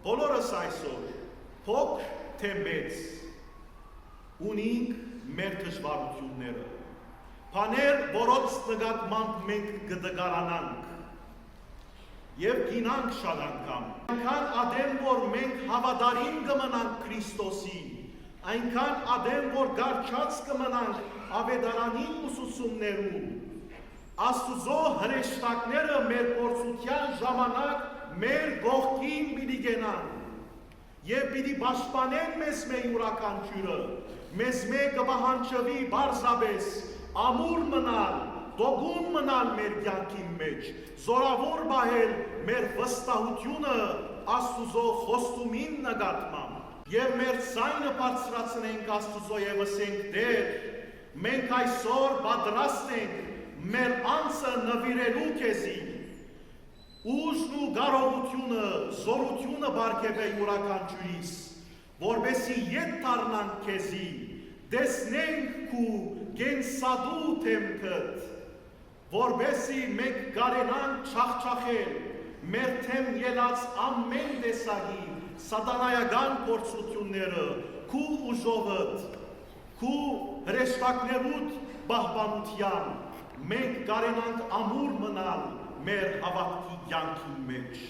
բոլորս այսօր փոքր թե մեծ ունենք մեր դժվարությունները, բաներ, որոնց նկատմամբ մենք կդգարանանք եւ գինանք շատ անգամ, այնքան ադեմ, որ մենք հավատարիմ կմնանք Քրիստոսին, այնքան ադեմ, որ գարչած կմնանք ավետարանին ուսուցումներում, Աստուծո հրեշտակները մեր փորձության ժամանակ մեր կողքին պիտի գնան եւ պիտի պաշտպանեն մեզ մեր յուրաքանչյուրը, մեզ կպահանջվի բարձրապես ամուր մնալ, դոգուն մնալ մեր կյանքի մեջ, զորավոր պահել մեր վստահությունը Աստուծո խոստումին նկատմամբ եւ մեր ձայնը բարձրացնենք Աստուծո եւ ասենք Տեր, մենք այսօր պատրաստ ենք մեր անձը նվիրելու քեզի, ուժն ու կարողությունը, զորությունը բարգեւե յուրաքանչյուրիս, որպեսզի ետ դառնանք քեզի, տեսնենք քու կենսադու թեմքդ, որպեսզի մենք կարենանք չախչախել մեր թեմ ելած ամեն տեսակի սատանայական փորձությունները, քու ուժովդ, քու հրեշտակներուդ պահպանության, մենք կարենանք ամուր մնալ մեր հավատքի կյանքի մեջ։